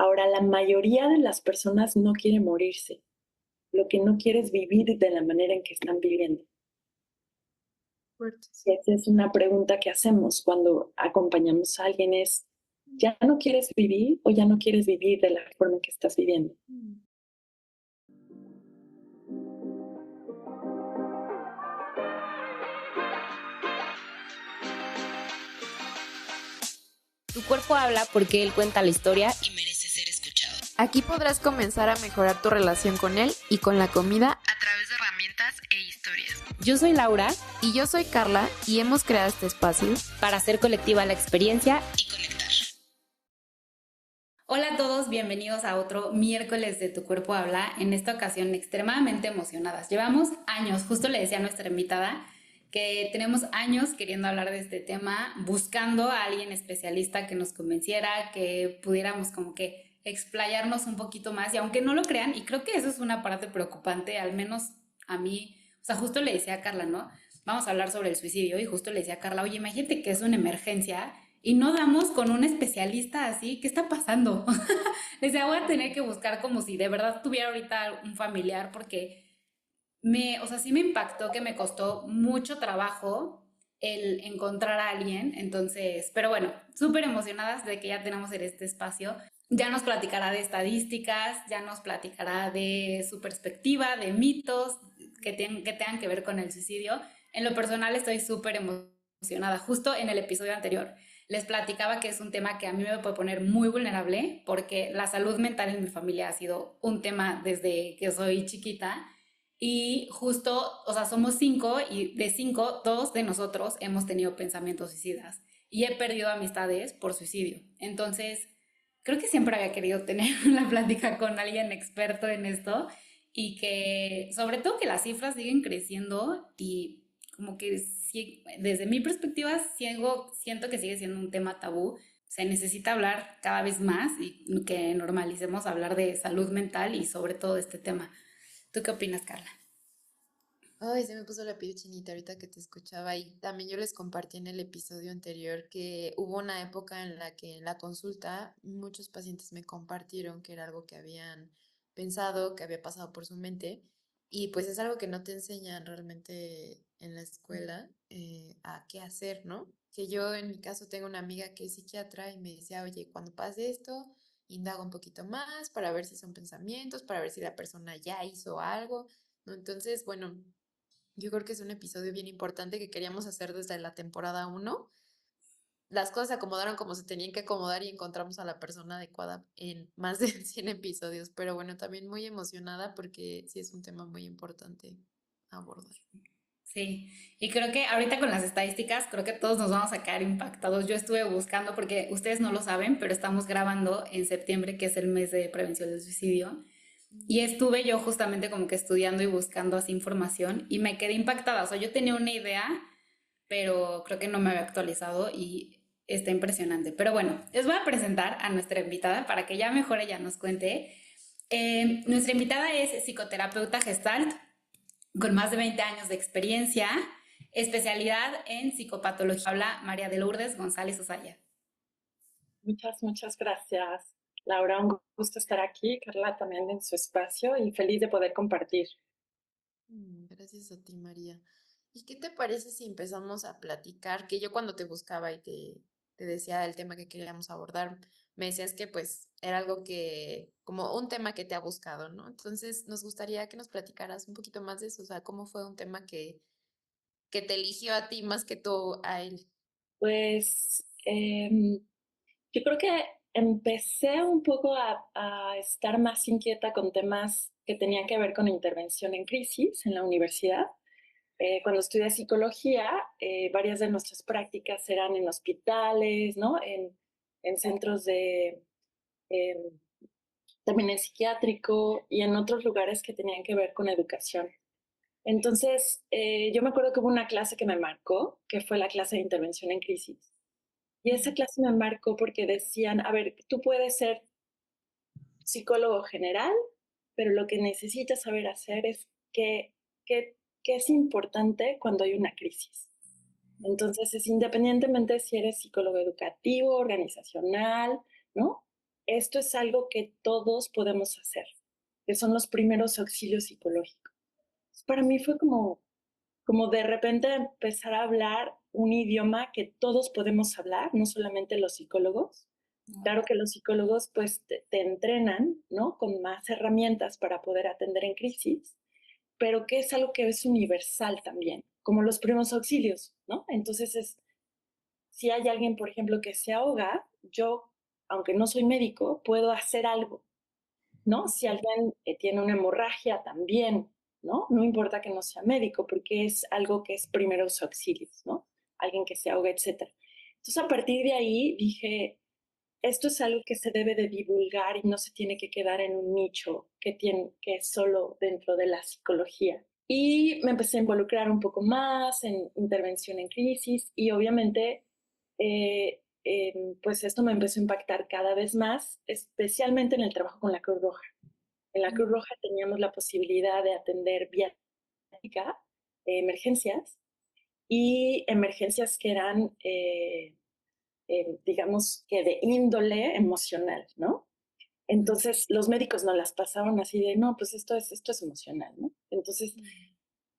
Ahora, la mayoría de las personas no quiere morirse. Lo que no quiere es vivir de la manera en que están viviendo. Fuerte, Y sí. esa es una pregunta que hacemos cuando acompañamos a alguien es, ¿ya no quieres vivir o ya no quieres vivir de la forma en que estás viviendo? Mm. Tu cuerpo habla porque él cuenta la historia y merece ser escuchado. Aquí podrás comenzar a mejorar tu relación con él y con la comida a través de herramientas e historias. Yo soy Laura Y yo soy Carla y hemos creado este espacio para hacer colectiva la experiencia y conectar. Hola a todos, bienvenidos a otro miércoles de Tu Cuerpo Habla. En esta ocasión extremadamente emocionadas. Llevamos años, justo le decía a nuestra invitada, que tenemos años queriendo hablar de este tema, buscando a alguien especialista que nos convenciera, que pudiéramos como que explayarnos un poquito más. Y aunque no lo crean, y creo que eso es una parte preocupante, al menos a mí, o sea, justo le decía a Carla, ¿no? Vamos a hablar sobre el suicidio y justo le decía a Carla, oye, imagínate que es una emergencia y no damos con un especialista así, ¿qué está pasando? Le decía, voy a tener que buscar como si de verdad tuviera ahorita un familiar porque o sea, sí me impactó que me costó mucho trabajo el encontrar a alguien, entonces, pero bueno, súper emocionadas de que ya tenemos en este espacio. Ya nos platicará de estadísticas, ya nos platicará de su perspectiva, de mitos que tengan que ver con el suicidio. En lo personal estoy súper emocionada. Justo en el episodio anterior les platicaba que es un tema que a mí me puede poner muy vulnerable porque la salud mental en mi familia ha sido un tema desde que soy chiquita y justo, o sea, somos 5 y de 5, 2 de nosotros hemos tenido pensamientos suicidas y he perdido amistades por suicidio. Entonces, creo que siempre había querido tener una plática con alguien experto en esto y que, sobre todo que las cifras siguen creciendo y como que desde mi perspectiva siento que sigue siendo un tema tabú. Se necesita hablar cada vez más y que normalicemos hablar de salud mental y sobre todo de este tema. ¿Tú qué opinas, Carla? Ay, se me puso la piel chinita ahorita que te escuchaba y también yo les compartí en el episodio anterior que hubo una época en la que en la consulta muchos pacientes me compartieron que era algo que habían pensado, que había pasado por su mente y pues es algo que no te enseñan realmente en la escuela a qué hacer, ¿no? Que yo en mi caso tengo una amiga que es psiquiatra y me decía, oye, cuando pase esto, indaga un poquito más para ver si son pensamientos, para ver si la persona ya hizo algo, ¿no? Entonces, bueno. Yo creo que es un episodio bien importante que queríamos hacer desde la temporada uno. Las cosas se acomodaron como se tenían que acomodar y encontramos a la persona adecuada en más de 100 episodios, pero bueno, también muy emocionada porque sí es un tema muy importante abordar. Sí, y creo que ahorita con las estadísticas, creo que todos nos vamos a quedar impactados. Yo estuve buscando, porque ustedes no lo saben, pero estamos grabando en septiembre, que es el mes de prevención del suicidio, y estuve yo justamente como que estudiando y buscando así información y me quedé impactada. O sea, yo tenía una idea, pero creo que no me había actualizado y está impresionante. Pero bueno, les voy a presentar a nuestra invitada para que ya mejor ella nos cuente. Nuestra invitada es psicoterapeuta gestalt con más de 20 años de experiencia, especialidad en psicopatología. Habla María de Lourdes González Osaya. Muchas gracias, Laura. Un gusto estar aquí, Carla también en su espacio y feliz de poder compartir. Gracias a ti, María. ¿Y qué te parece si empezamos a platicar? Que yo cuando te buscaba y te decía el tema que queríamos abordar, me decías que pues era algo que, como un tema que te ha buscado, ¿no? Entonces nos gustaría que nos platicaras un poquito más de eso, o sea, cómo fue un tema que te eligió a ti más que tú a él. Pues yo creo que empecé un poco a estar más inquieta con temas que tenían que ver con intervención en crisis en la universidad. Cuando estudié psicología, varias de nuestras prácticas eran en hospitales, ¿no? En centros eh, también en psiquiátrico y en otros lugares que tenían que ver con educación. Entonces, yo me acuerdo que hubo una clase que me marcó, que fue la clase de intervención en crisis. Y esa Mm. clase me marcó porque decían, a ver, tú puedes ser psicólogo general, pero lo que necesitas saber hacer es qué, qué es importante cuando hay una crisis. Entonces, es independientemente si eres psicólogo educativo, organizacional, ¿no? esto es algo que todos podemos hacer, que son los primeros auxilios psicológicos. Para mí fue como de repente empezar a hablar un idioma que todos podemos hablar, no solamente los psicólogos. Claro que los psicólogos pues te entrenan, ¿no? Con más herramientas para poder atender en crisis, pero que es algo que es universal también, como los primeros auxilios, ¿no? Entonces si hay alguien, por ejemplo, que se ahoga, yo, aunque no soy médico, puedo hacer algo, ¿no? Si alguien tiene una hemorragia también, ¿no? No importa que no sea médico, porque es algo que es primeros auxilios, ¿no? Alguien que se ahoga, etcétera. Entonces, a partir de ahí dije, esto es algo que se debe de divulgar y no se tiene que quedar en un nicho que es solo dentro de la psicología. Y me empecé a involucrar un poco más en intervención en crisis y obviamente pues esto me empezó a impactar cada vez más, especialmente en el trabajo con la Cruz Roja. En la Cruz Roja teníamos la posibilidad de atender vía médica, emergencias y emergencias que eran digamos que de índole emocional, ¿no? Entonces los médicos nos las pasaban así de, no, pues esto es emocional, ¿no? Entonces,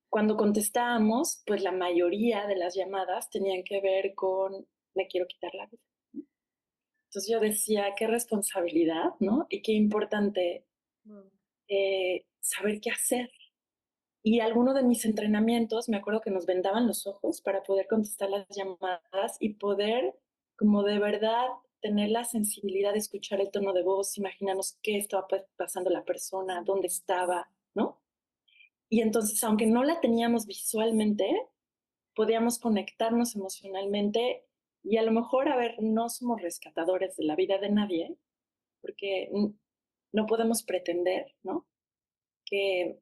cuando contestábamos, pues la mayoría de las llamadas tenían que ver con, me quiero quitar la vida. Entonces yo decía, qué responsabilidad, ¿no? Y qué importante saber qué hacer. Y alguno de mis entrenamientos, me acuerdo que nos vendaban los ojos para poder contestar las llamadas y poder, como de verdad, tener la sensibilidad de escuchar el tono de voz, imaginarnos qué estaba pasando la persona, dónde estaba, ¿no? Y entonces, aunque no la teníamos visualmente, podíamos conectarnos emocionalmente y a lo mejor, a ver, no somos rescatadores de la vida de nadie, porque no podemos pretender, ¿no? Que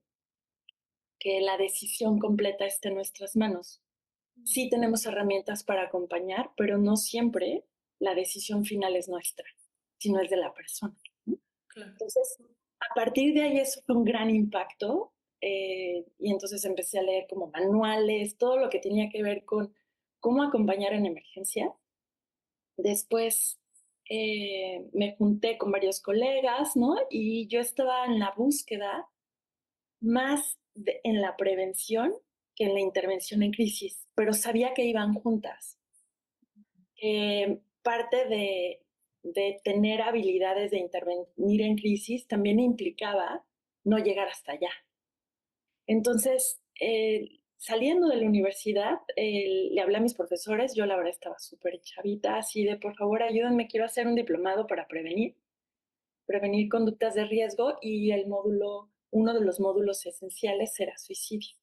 que la decisión completa esté en nuestras manos. Sí tenemos herramientas para acompañar, pero no siempre la decisión final es nuestra, sino es de la persona. Claro. Entonces, a partir de ahí eso fue un gran impacto y entonces empecé a leer como manuales, todo lo que tenía que ver con cómo acompañar en emergencia. Después me junté con varios colegas, ¿no? Y yo estaba en la búsqueda más en la prevención que en la intervención en crisis, pero sabía que iban juntas. Parte de tener habilidades de intervenir en crisis también implicaba no llegar hasta allá. Entonces, saliendo de la universidad, le hablé a mis profesores, yo la verdad estaba súper chavita, así de, por favor, ayúdenme, quiero hacer un diplomado para prevenir conductas de riesgo y uno de los módulos esenciales era suicidio.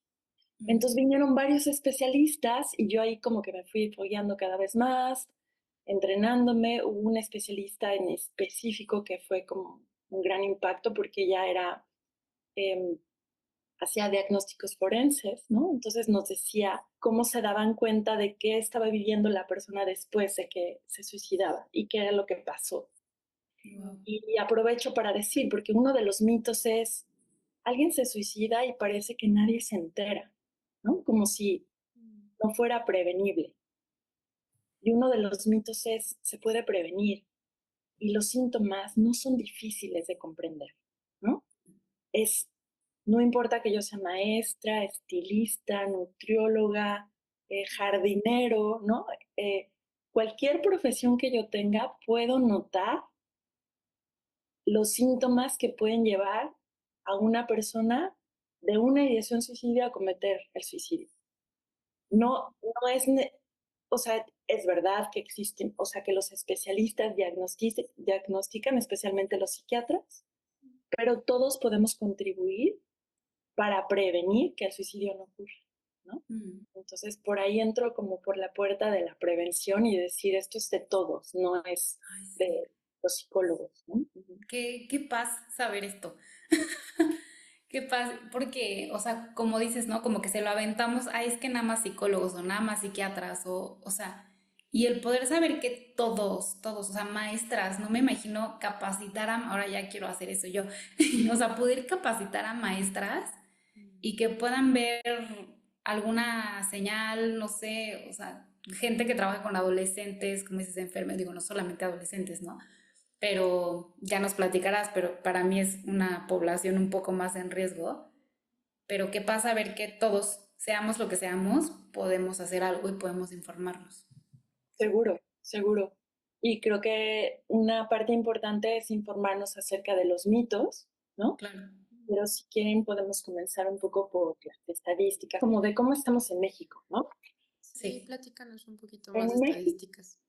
Entonces vinieron varios especialistas y yo ahí como que me fui fogueando cada vez más, entrenándome. Hubo un especialista en específico que fue como un gran impacto porque ella hacía diagnósticos forenses, ¿no? Entonces nos decía cómo se daban cuenta de qué estaba viviendo la persona después de que se suicidaba y qué era lo que pasó. Wow. Y aprovecho para decir, porque uno de los mitos es, alguien se suicida y parece que nadie se entera, ¿no? Como si no fuera prevenible. Y uno de los mitos es, se puede prevenir y los síntomas no son difíciles de comprender, ¿no? No importa que yo sea maestra, estilista, nutrióloga, jardinero, ¿no? Cualquier profesión que yo tenga, puedo notar los síntomas que pueden llevar a una persona de una ideación suicida a cometer el suicidio. No es, o sea, es verdad que existen, o sea, que los especialistas diagnostican, especialmente los psiquiatras, pero todos podemos contribuir para prevenir que el suicidio no ocurra, ¿no? Entonces, por ahí entro como por la puerta de la prevención y decir, esto es de todos, no es Ay, sí. de los psicólogos, ¿no? Qué paz saber esto. Qué paz, porque, o sea, como dices, ¿no? Como que se lo aventamos, ay, es que nada más psicólogos o nada más psiquiatras, o sea, y el poder saber que todos, o sea, maestras, no me imagino capacitar a, ahora ya quiero hacer eso yo, o sea, poder capacitar a maestras y que puedan ver alguna señal, no sé, o sea, gente que trabaja con adolescentes, como dices, enfermos, digo, no solamente adolescentes, ¿no? pero ya nos platicarás, pero para mí es una población un poco más en riesgo. Pero ¿qué pasa? A ver que todos, seamos lo que seamos, podemos hacer algo y podemos informarnos. Seguro, seguro. Y creo que una parte importante es informarnos acerca de los mitos, ¿no? Claro. Pero si quieren podemos comenzar un poco por las estadísticas, como de cómo estamos en México, ¿no? Sí, Sí. platícanos un poquito más de En México, estadísticas.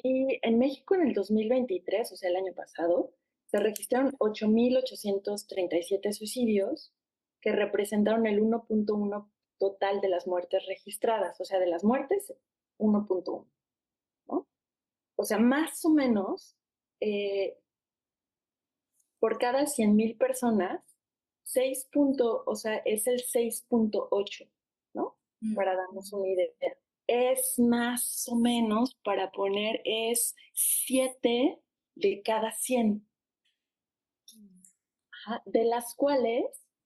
y en México en el 2023, o sea, el año pasado, se registraron 8.837 suicidios que representaron el 1.1 total de las muertes registradas, o sea, de las muertes, 1.1, ¿no? O sea, más o menos, eh, por cada 100.000 personas, 6 o sea, es el 6.8, ¿no? Mm. Para darnos una idea. Es más o menos, para poner, es 7 de cada 100, de las cuales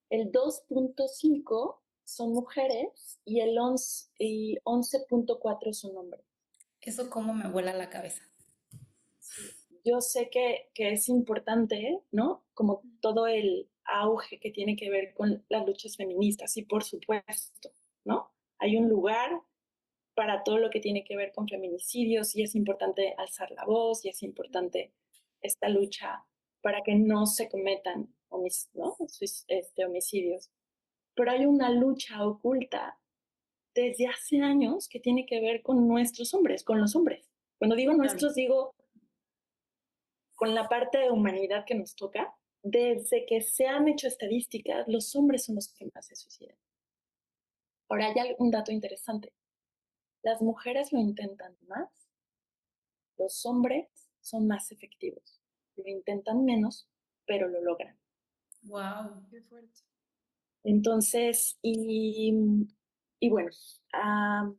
el 2.5 son mujeres y el 11.4 son hombres. Eso como me vuela la cabeza. Sí, yo sé que es importante, ¿no? Como todo el auge que tiene que ver con las luchas feministas y por supuesto, ¿no? Hay un lugar para todo lo que tiene que ver con feminicidios y es importante alzar la voz y es importante esta lucha para que no se cometan ¿no? Homicidios. Pero hay una lucha oculta desde hace años que tiene que ver con nuestros hombres, con los hombres. Cuando digo Claro. nuestros, digo con la parte de humanidad que nos toca. Desde que se han hecho estadísticas, los hombres son los que más se suicidan. Ahora hay un dato interesante. Las mujeres lo intentan más, los hombres son más efectivos. Lo intentan menos, pero lo logran. Wow. Qué fuerte. Entonces, y bueno, ah,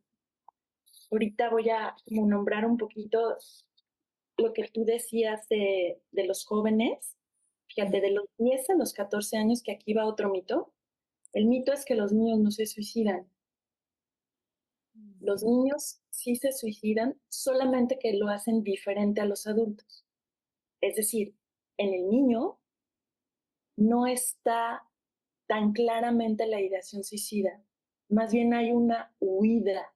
ahorita voy a como nombrar un poquito lo que tú decías de los jóvenes. Fíjate, de los 10 a los 14 años, que aquí va otro mito. El mito es que los niños no se suicidan. Los niños sí se suicidan, solamente que lo hacen diferente a los adultos. Es decir, en el niño no está tan claramente la ideación suicida. Más bien hay una huida,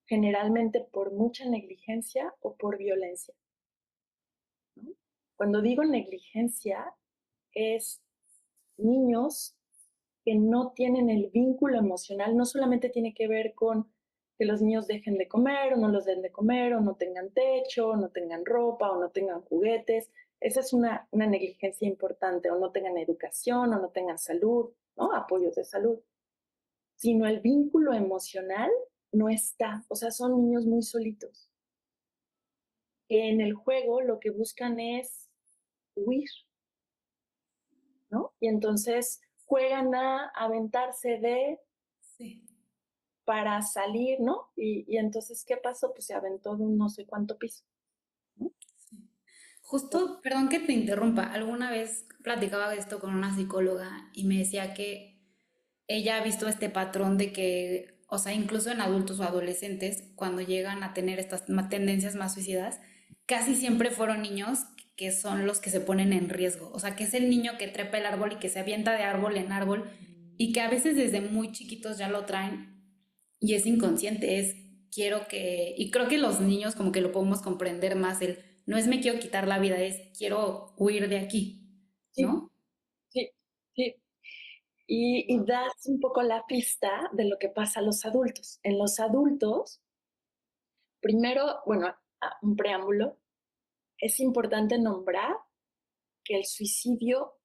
generalmente por mucha negligencia o por violencia, ¿no? Cuando digo negligencia, es niños que no tienen el vínculo emocional, no solamente tiene que ver con que los niños dejen de comer o no los den de comer o no tengan techo, o no tengan ropa o no tengan juguetes. Esa es una negligencia importante, o no tengan educación o no tengan salud, ¿no? Apoyos de salud. Sino el vínculo emocional no está, o sea, son niños muy solitos. En el juego lo que buscan es huir, ¿no? Y entonces juegan a aventarse Sí. para salir, ¿no? Y entonces, ¿qué pasó? Pues se aventó de un no sé cuánto piso, ¿no? Justo, perdón que te interrumpa, alguna vez platicaba de esto con una psicóloga y me decía que ella ha visto este patrón de que, o sea, incluso en adultos o adolescentes, cuando llegan a tener estas tendencias más suicidas, casi siempre fueron niños que son los que se ponen en riesgo. O sea, que es el niño que trepa el árbol y que se avienta de árbol en árbol y que a veces desde muy chiquitos ya lo traen y es inconsciente, es quiero que, y creo que los niños como que lo podemos comprender más, el no es me quiero quitar la vida, es quiero huir de aquí, Sí, ¿no? sí, sí. Y Wow. das un poco la pista de lo que pasa a los adultos. En los adultos, primero, bueno, un preámbulo, es importante nombrar que el suicidio,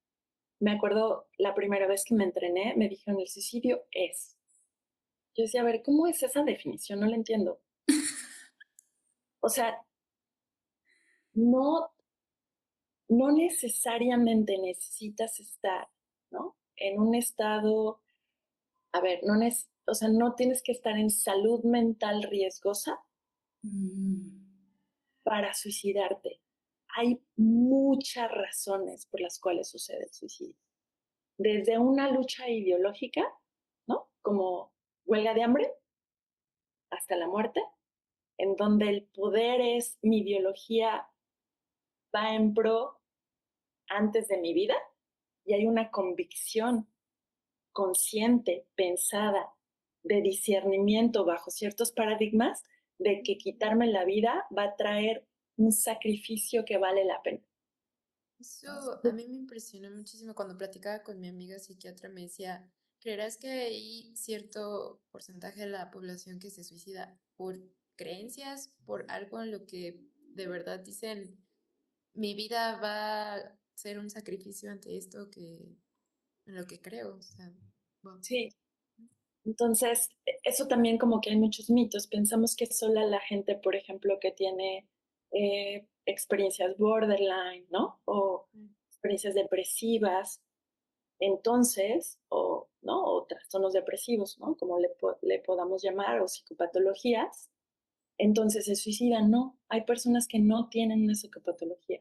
me acuerdo la primera vez que me entrené, me dijeron el suicidio es. Yo decía, a ver, ¿cómo es esa definición? No la entiendo. O sea, no, no necesariamente necesitas estar, ¿no? En un estado, a ver, o sea, no tienes que estar en salud mental riesgosa Mm. para suicidarte. Hay muchas razones por las cuales sucede el suicidio. Desde una lucha ideológica, ¿no? Como huelga de hambre, hasta la muerte, en donde el poder es mi ideología va en pro antes de mi vida y hay una convicción consciente, pensada, de discernimiento bajo ciertos paradigmas de que quitarme la vida va a traer un sacrificio que vale la pena. Eso a mí me impresionó muchísimo cuando platicaba con mi amiga psiquiatra, me decía, ¿creerás que hay cierto porcentaje de la población que se suicida por creencias, por algo en lo que de verdad dicen, mi vida va a ser un sacrificio ante esto que en lo que creo? O sea, wow. Sí, entonces eso también como que hay muchos mitos. Pensamos que sola la gente, por ejemplo, que tiene experiencias borderline, ¿no? O experiencias depresivas, entonces, o, ¿no? O trastornos depresivos, ¿no? Como le podamos llamar, o psicopatologías, entonces se suicidan. No, hay personas que no tienen una psicopatología.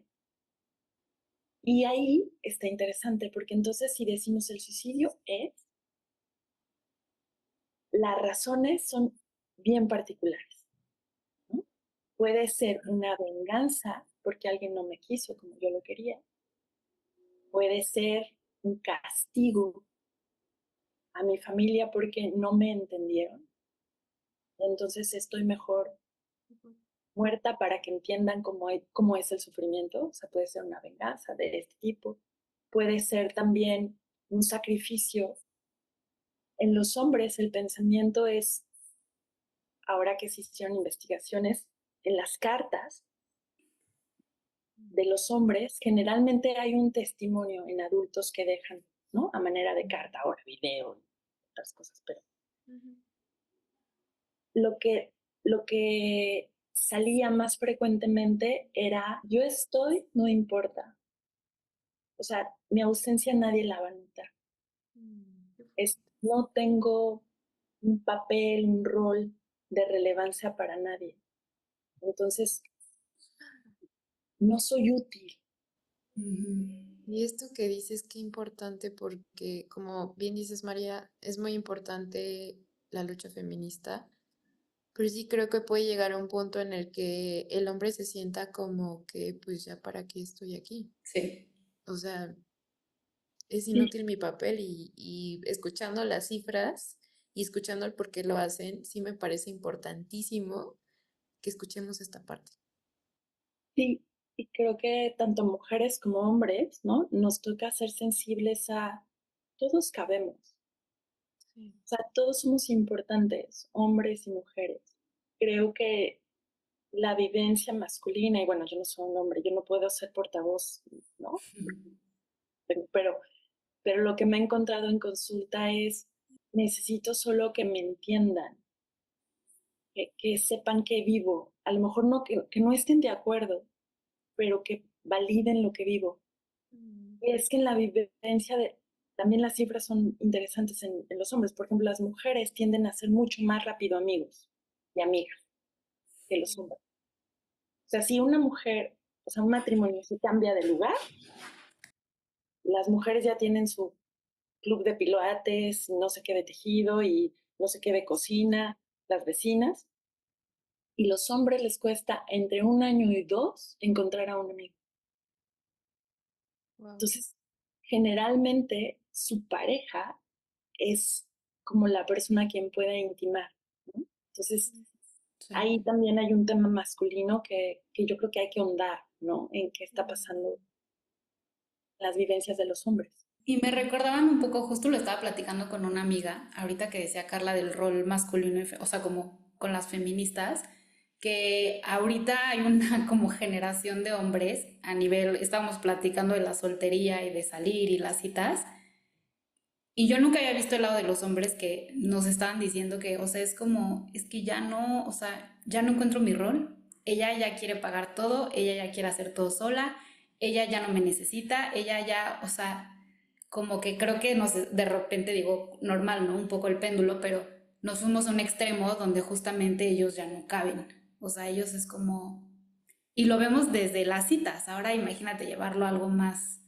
Y ahí está interesante, porque entonces si decimos el suicidio es, las razones son bien particulares, ¿no? Puede ser una venganza porque alguien no me quiso como yo lo quería. Puede ser un castigo a mi familia porque no me entendieron. Entonces estoy mejor muerta para que entiendan cómo es el sufrimiento. O sea, puede ser una venganza de este tipo. Puede ser también un sacrificio. En los hombres el pensamiento es, ahora que se hicieron investigaciones, en las cartas de los hombres generalmente hay un testimonio en adultos que dejan, ¿no? A manera de carta, ahora video y otras cosas, pero lo que, lo que salía más frecuentemente era, yo estoy, no importa. O sea, mi ausencia nadie la va a notar. No tengo un papel, un rol de relevancia para nadie. Entonces, no soy útil. Y esto que dices, qué importante, porque como bien dices, María, es muy importante la lucha feminista, pero sí creo que puede llegar a un punto en el que el hombre se sienta como que, pues ya para qué estoy aquí. Sí. O sea, es Sí, inútil mi papel y escuchando las cifras y escuchando el por qué lo hacen, sí me parece importantísimo que escuchemos esta parte. sí, y creo que tanto mujeres como hombres, ¿no? Nos toca ser sensibles a todos cabemos. Sí. O sea, todos somos importantes, hombres y mujeres. Creo que la vivencia masculina, y bueno, yo no soy un hombre, yo no puedo ser portavoz, ¿no? Pero, pero lo que me he encontrado en consulta es, necesito solo que me entiendan, que sepan que vivo, a lo mejor no, que no estén de acuerdo, pero que validen lo que vivo. Y es que en la vivencia también las cifras son interesantes en los hombres. Por ejemplo, las mujeres tienden a ser mucho más rápido amigos y amigas que los hombres. O sea, si una mujer, o sea, un matrimonio se cambia de lugar, las mujeres ya tienen su club de pilates, no sé qué de tejido y no sé qué de cocina, las vecinas, y los hombres les cuesta entre 1 año y 2 encontrar a un amigo. Wow. Entonces, generalmente su pareja es como la persona a quien pueda intimar, ¿no? Entonces, Sí. ahí también hay un tema masculino que yo creo que hay que ahondar, ¿no? En qué está pasando en las vivencias de los hombres. Y me recordaban un poco, justo lo estaba platicando con una amiga, ahorita que decía Carla del rol masculino, o sea, como con las feministas, que ahorita hay una como generación de hombres a nivel, estábamos platicando de la soltería y de salir y las citas, y yo nunca había visto el lado de los hombres que nos estaban diciendo que, o sea, es como, es que ya no, o sea, ya no encuentro mi rol, ella ya quiere pagar todo, ella ya quiere hacer todo sola, ella ya no me necesita, ella ya, o sea, como que creo que nos, de repente digo, normal, ¿no? Un poco el péndulo, pero nos fuimos a un extremo donde justamente ellos ya no caben, o sea, ellos es como, y lo vemos desde las citas, ahora imagínate llevarlo a algo más,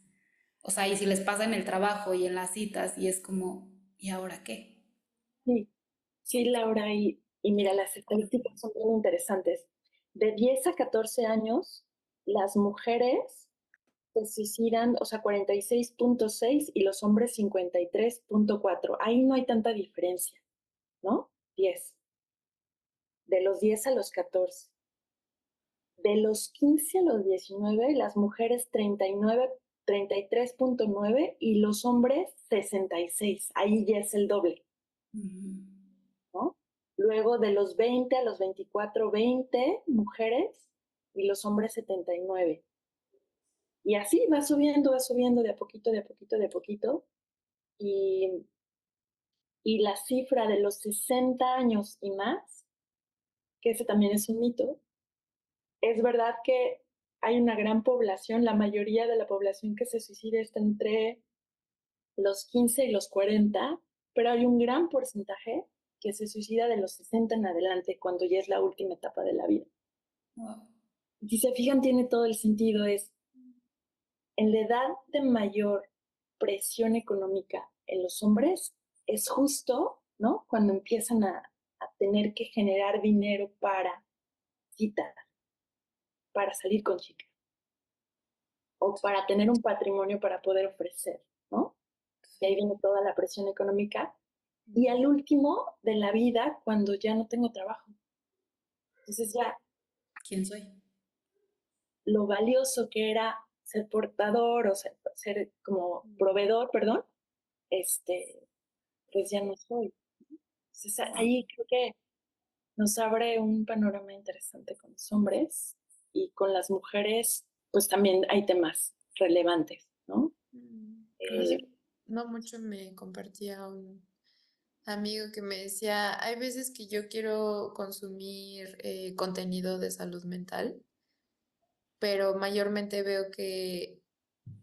o sea, y si les pasa en el trabajo y en las citas y es como, ¿y ahora qué? Sí, sí, Laura, y mira, las estadísticas son muy interesantes. De 10 a 14 años, las mujeres se suicidan, o sea, 46.6 y los hombres 53.4. Ahí no hay tanta diferencia, ¿no? 10. De los 10 a los 14. De los 15 a los 19, las mujeres 39, 33.9 y los hombres 66. Ahí ya es el doble, ¿no? Luego de los 20 a los 24, 20 mujeres y los hombres 79. Y así va subiendo de a poquito, de a poquito, de a poquito. Y, y la cifra de los 60 años y más, que ese también es un mito, es verdad que hay una gran población, la mayoría de la población que se suicida está entre los 15 y los 40, pero hay un gran porcentaje que se suicida de los 60 en adelante, cuando ya es la última etapa de la vida. Wow. Si se fijan, tiene todo el sentido, es en la edad de mayor presión económica en los hombres, es justo, ¿no? Cuando empiezan a tener que generar dinero para citar, para salir con chicas o para tener un patrimonio para poder ofrecer, ¿no? Y ahí viene toda la presión económica. Y al último de la vida, cuando ya no tengo trabajo. Entonces ya ¿Quién soy? lo valioso que era ser portador o ser como proveedor, perdón, pues ya no soy. Entonces ahí creo que nos abre un panorama interesante con los hombres y con las mujeres, pues también hay temas relevantes, ¿no? Hace Eh, no mucho me compartía un amigo que me decía, hay veces que yo quiero consumir contenido de salud mental, pero mayormente veo que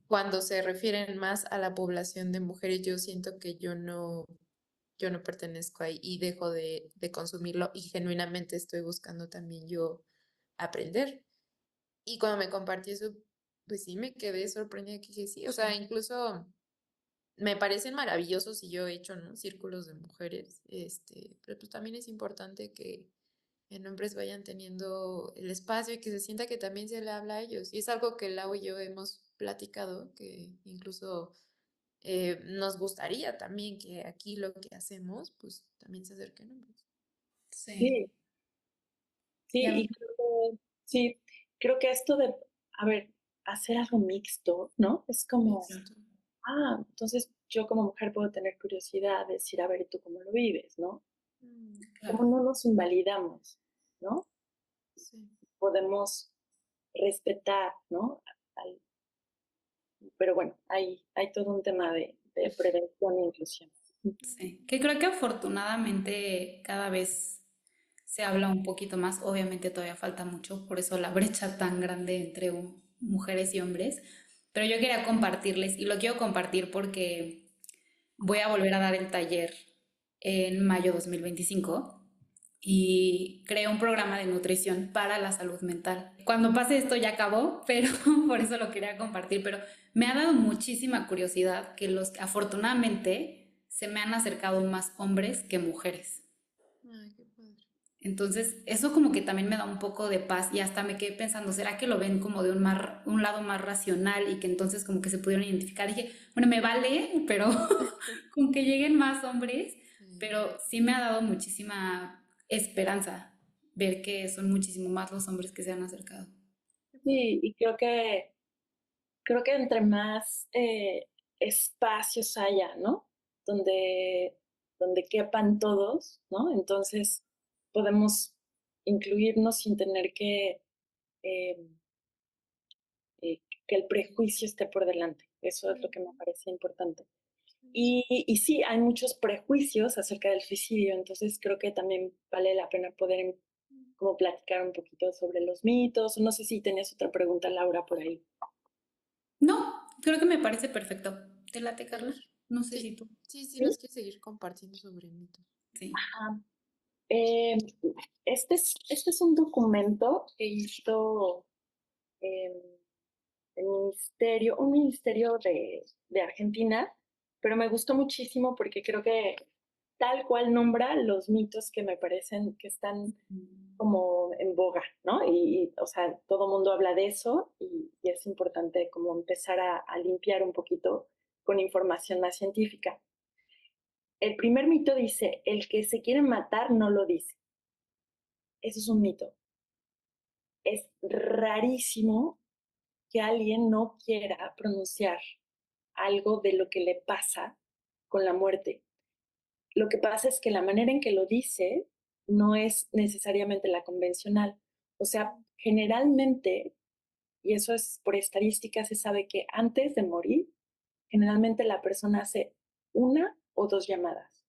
cuando se refieren más a la población de mujeres, yo siento que yo no pertenezco ahí y dejo de consumirlo y genuinamente estoy buscando también yo aprender. Y cuando me compartí eso, pues sí me quedé sorprendida que dije, sí, o sea, incluso me parecen maravillosos y yo he hecho, ¿no? Círculos de mujeres, pero pues también es importante que en hombres vayan teniendo el espacio y que se sienta que también se le habla a ellos. Y es algo que Lau y yo hemos platicado, que incluso nos gustaría también que aquí lo que hacemos, pues también se acerquen hombres. Sí. sí, sí, Ya. y sí, creo que esto de, a ver, hacer algo mixto, ¿no? Es como, Mixto. entonces yo como mujer puedo tener curiosidad de decir, a ver, ¿y tú cómo lo vives, no? Claro. ¿Cómo no nos invalidamos, no? Sí. Podemos respetar, ¿no? Al- pero bueno, hay todo un tema de prevención e inclusión. Sí, que creo que afortunadamente cada vez se habla un poquito más, obviamente todavía falta mucho, por eso la brecha tan grande entre mujeres y hombres, pero yo quería compartirles y lo quiero compartir porque voy a volver a dar el taller en mayo 2025 y creé un programa de nutrición para la salud mental. Cuando pase esto ya acabó, pero por eso lo quería compartir, pero me ha dado muchísima curiosidad que afortunadamente se me han acercado más hombres que mujeres. Ay, qué padre. Entonces, eso como que también me da un poco de paz y hasta me quedé pensando, ¿será que lo ven como de un lado más racional y que entonces como que se pudieron identificar? Y dije, bueno, me vale, pero con que lleguen más hombres, Sí. pero sí me ha dado muchísima esperanza ver que son muchísimo más los hombres que se han acercado. Sí, y creo que entre más espacios haya, ¿no? Donde, donde quepan todos, ¿no? Entonces podemos incluirnos sin tener eh, que el prejuicio esté por delante. Eso es lo que me parece importante. Y sí, hay muchos prejuicios acerca del suicidio, entonces creo que también vale la pena poder como platicar un poquito sobre los mitos. No sé si tenías otra pregunta, Laura, por ahí. No, creo que me parece perfecto. ¿Te late, Carla? Súper. No sé si Sí, tú. sí, sí, ¿Sí? nos quiere seguir compartiendo sobre mitos. Sí. Ah, eh, este es un documento que hizo eh, un ministerio de Argentina, pero me gustó muchísimo porque creo que tal cual nombra los mitos que me parecen que están como en boga, ¿no? O sea, todo el mundo habla de eso y es importante como empezar a limpiar un poquito con información más científica. El primer mito dice, el que se quiere matar no lo dice. Eso es un mito. Es rarísimo que alguien no quiera pronunciar algo de lo que le pasa con la muerte. Lo que pasa es que la manera en que lo dice no es necesariamente la convencional. O sea, generalmente, y eso es por estadística, se sabe que antes de morir, generalmente la persona hace una o dos llamadas.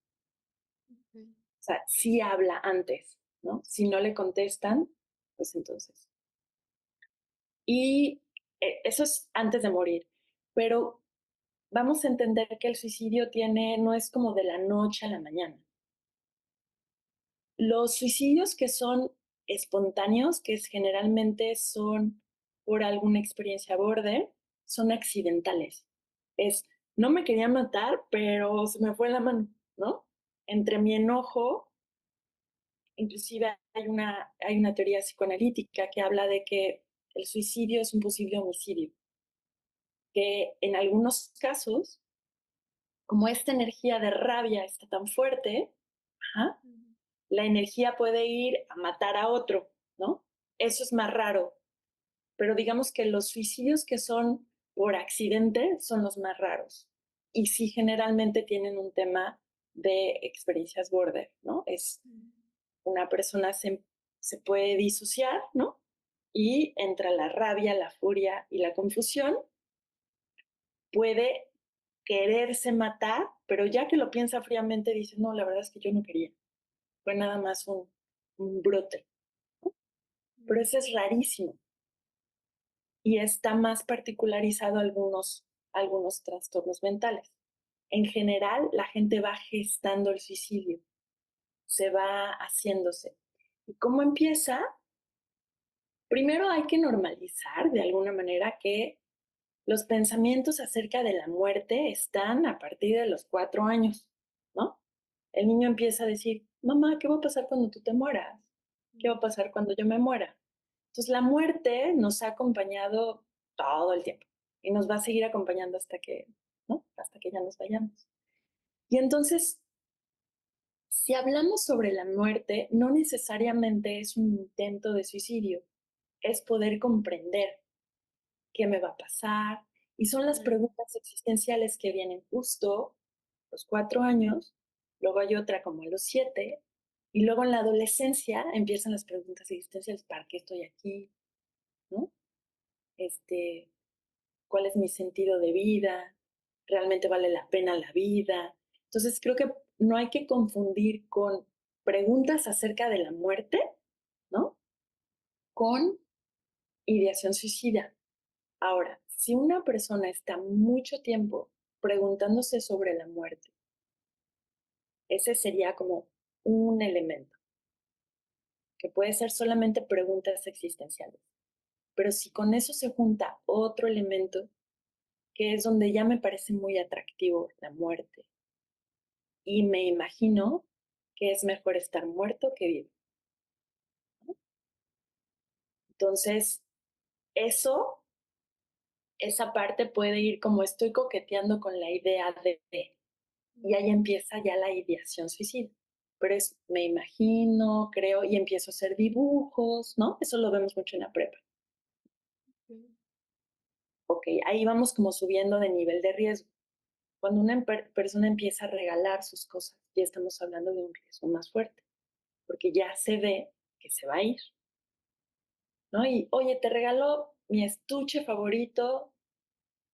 Ok. O sea, sí habla antes, ¿no? Si no le contestan, pues entonces. Y eso es antes de morir. Pero vamos a entender que el suicidio no es como de la noche a la mañana. Los suicidios que son espontáneos, que generalmente son por alguna experiencia borde, son accidentales. Es, no me quería matar, pero se me fue la mano, ¿no? Entre mi enojo, inclusive hay una teoría psicoanalítica que habla de que el suicidio es un posible homicidio, que en algunos casos, como esta energía de rabia está tan fuerte, ajá, la energía puede ir a matar a otro, ¿no? Eso es más raro, pero digamos que los suicidios que son por accidente son los más raros. Y sí generalmente tienen un tema de experiencias border, ¿no? Es una persona se puede disociar, ¿no? Y entra la rabia, la furia y la confusión, puede quererse matar, pero ya que lo piensa fríamente dice, no, la verdad es que yo no quería, fue nada más un brote. Pero eso es rarísimo y está más particularizado algunos trastornos mentales. En general, la gente va gestando el suicidio, se va haciéndose. ¿Y cómo empieza? Primero hay que normalizar de alguna manera que los pensamientos acerca de la muerte están a partir de los 4 años, ¿no? El niño empieza a decir, mamá, ¿qué va a pasar cuando tú te mueras? ¿Qué va a pasar cuando yo me muera? Entonces la muerte nos ha acompañado todo el tiempo y nos va a seguir acompañando hasta que, ¿no? Hasta que ya nos vayamos. Y entonces, si hablamos sobre la muerte, no necesariamente es un intento de suicidio, es poder comprender qué me va a pasar. Y son las preguntas existenciales que vienen justo los 4 años, luego hay otra como a los 7, y luego en la adolescencia empiezan las preguntas existenciales, ¿para qué estoy aquí? ¿No? Este, ¿Cuál es mi sentido de vida? ¿Realmente vale la pena la vida? Entonces creo que no hay que confundir con preguntas acerca de la muerte, ¿no? Con ideación suicida. Ahora, si una persona está mucho tiempo preguntándose sobre la muerte, ese sería como un elemento, que puede ser solamente preguntas existenciales. Pero si con eso se junta otro elemento, que es donde ya me parece muy atractivo la muerte, y me imagino que es mejor estar muerto que vivo. Entonces, eso, esa parte puede ir como estoy coqueteando con la idea de, y ahí empieza ya la ideación suicida. Pero es, me imagino, creo, y empiezo a hacer dibujos, ¿no? Eso lo vemos mucho en la prepa. Ok, ahí vamos como subiendo de nivel de riesgo. Cuando una persona empieza a regalar sus cosas, ya estamos hablando de un riesgo más fuerte, porque ya se ve que se va a ir, ¿no? Y, oye, te regalo mi estuche favorito,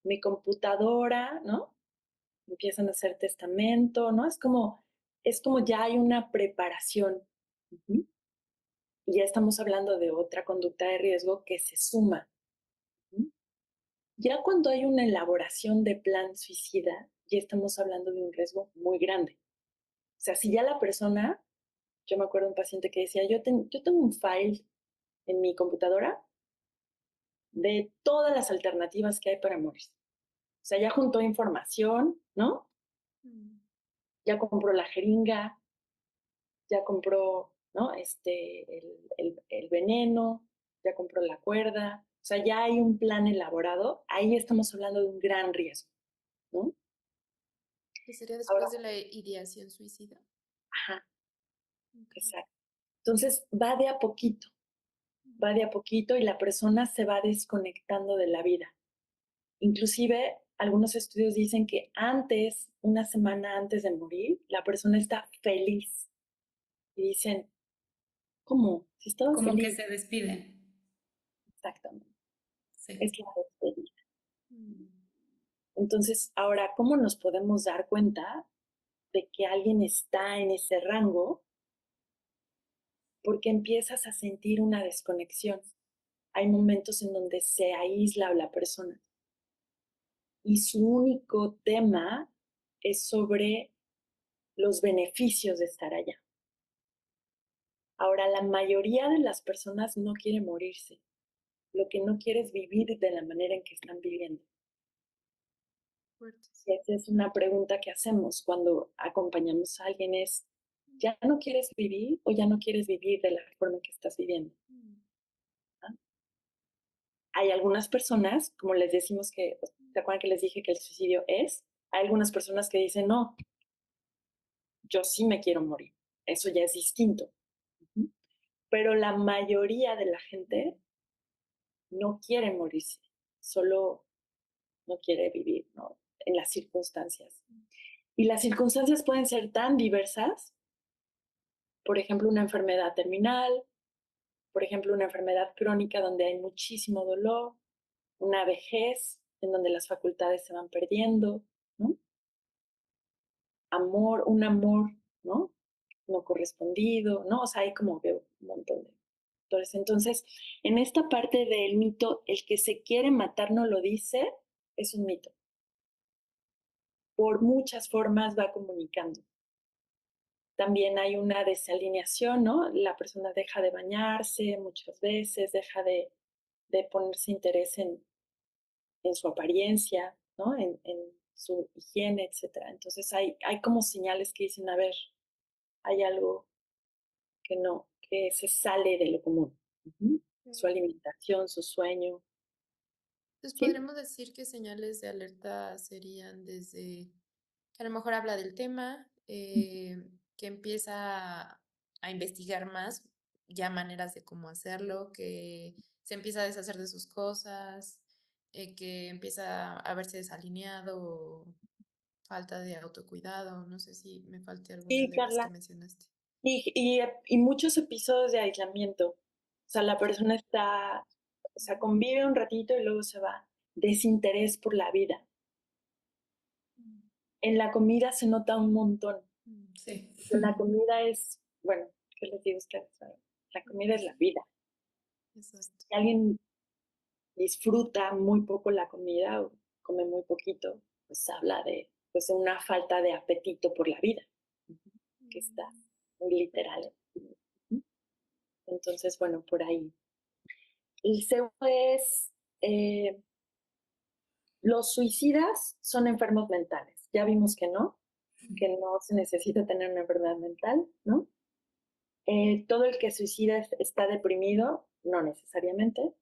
mi computadora, ¿no? Empiezan a hacer testamento, ¿no? Es como ya hay una preparación. Uh-huh. Y ya estamos hablando de otra conducta de riesgo que se suma. Uh-huh. Ya cuando hay una elaboración de plan suicida, ya estamos hablando de un riesgo muy grande. O sea, si ya la persona, yo me acuerdo de un paciente que decía, yo tengo un file en mi computadora de todas las alternativas que hay para morir. O sea, ya juntó información, ¿no? ya compró la jeringa, ya compró, ¿no? El veneno, ya compró la cuerda, o sea, ya hay un plan elaborado, ahí estamos hablando de un gran riesgo, ¿no? Que sería Ahora, después de la ideación suicida. ajá, Ok. exacto. Entonces va de a poquito y la persona se va desconectando de la vida. Inclusive, algunos estudios dicen que antes, una semana antes de morir, la persona está feliz. Y dicen, ¿cómo? Si estaba Como que feliz. se despiden. Exactamente. Sí. Es la despedida. Mm. Entonces, ahora, ¿cómo nos podemos dar cuenta de que alguien está en ese rango? Porque empiezas a sentir una desconexión. Hay momentos en donde se aísla la persona y su único tema es sobre los beneficios de estar allá. Ahora, la mayoría de las personas no quiere morirse. Lo que no quiere es vivir de la manera en que están viviendo. Fuertes. Y esa es una pregunta que hacemos cuando acompañamos a alguien es, ¿ya no quieres vivir o ya no quieres vivir de la forma que estás viviendo? Mm. ¿Ah? Hay algunas personas, como les decimos que, ¿se acuerdan que les dije que el suicidio es? Hay algunas personas que dicen, no, yo sí me quiero morir. Eso ya es distinto. Ujú. Pero la mayoría de la gente no quiere morirse, solo no quiere vivir, ¿no? En las circunstancias. Y las circunstancias pueden ser tan diversas, por ejemplo, una enfermedad terminal, por ejemplo, una enfermedad crónica donde hay muchísimo dolor, una vejez en donde las facultades se van perdiendo, ¿no? Un amor, ¿no? No correspondido, ¿no? O sea, hay como veo un montón de factores. Entonces, en esta parte del mito, el que se quiere matar no lo dice, es un mito. Por muchas formas va comunicando. También hay una desalineación, ¿no? La persona deja de bañarse muchas veces, deja de ponerse interés en su apariencia, ¿no? En su higiene, etcétera. Entonces hay como señales que dicen, a ver, hay algo que no, que se sale de lo común. Ujú. Su Ok. alimentación, su sueño, Entonces, ¿sí? podremos decir que señales de alerta serían desde que a lo mejor habla del tema, que empieza a investigar más, ya maneras de cómo hacerlo, que se empieza a deshacer de sus cosas, que empieza a verse desalineado o falta de autocuidado. No sé si me falte alguna Sí, de las que Carla. mencionaste. Y muchos episodios de aislamiento. O sea, la persona está, o sea, convive un ratito y luego se va. Desinterés por la vida. Mm. En la comida se nota un montón. Mm. Sí. La comida es, bueno, ¿qué les digo a ustedes? La comida es la vida. Exacto. Si alguien disfruta muy poco la comida o come muy poquito, pues habla de, pues, de una falta de apetito por la vida, que está Mm. muy literal. Entonces, bueno, por ahí. El segundo es, eh, los suicidas son enfermos mentales. Ya vimos que no se necesita tener una enfermedad mental, ¿no? Todo el que suicida está deprimido, no necesariamente.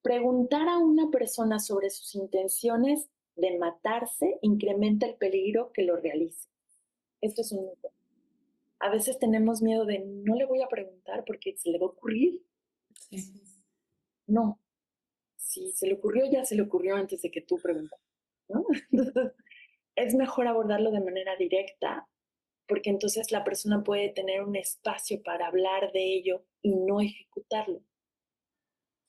Preguntar a una persona sobre sus intenciones de matarse incrementa el peligro que lo realice. Esto es un mito. A veces tenemos miedo de no le voy a preguntar porque se le va a ocurrir. Sí. Sí. No, si se le ocurrió, ya se le ocurrió antes de que tú preguntas, ¿no? Entonces, es mejor abordarlo de manera directa porque entonces la persona puede tener un espacio para hablar de ello y no ejecutarlo.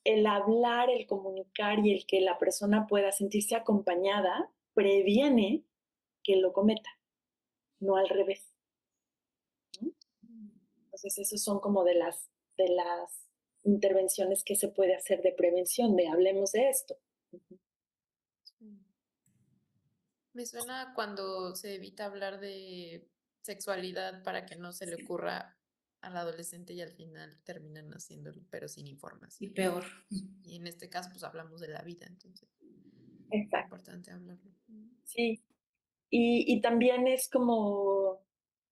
El hablar, el comunicar y el que la persona pueda sentirse acompañada previene que lo cometa, no al revés, ¿no? Mm. Entonces, esos son como de las intervenciones que se puede hacer de prevención, de hablemos de esto. Sí. Me suena cuando se evita hablar de sexualidad para que no se le ocurra al adolescente y al final terminan haciéndolo, pero sin Y información. peor. Y en este caso, pues hablamos de la vida, entonces es Exacto, importante hablarlo. Mm. sí. Y también es como,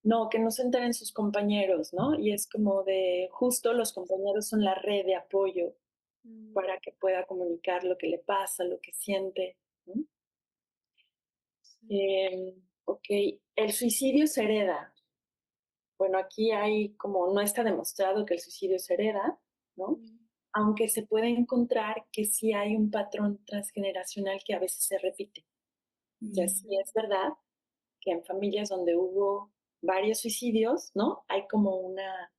no, que no se enteren sus compañeros, ¿no? Y es como de, justo los compañeros son la red de apoyo para que pueda comunicar lo que le pasa, lo que siente, ¿no? Sí. Ok, el suicidio se hereda. Bueno, aquí hay como, no está demostrado que el suicidio se hereda, ¿no? Aunque se puede encontrar que sí hay un patrón transgeneracional que a veces se repite. O sea, sí es verdad que en familias donde hubo varios suicidios, ¿no? Hay como una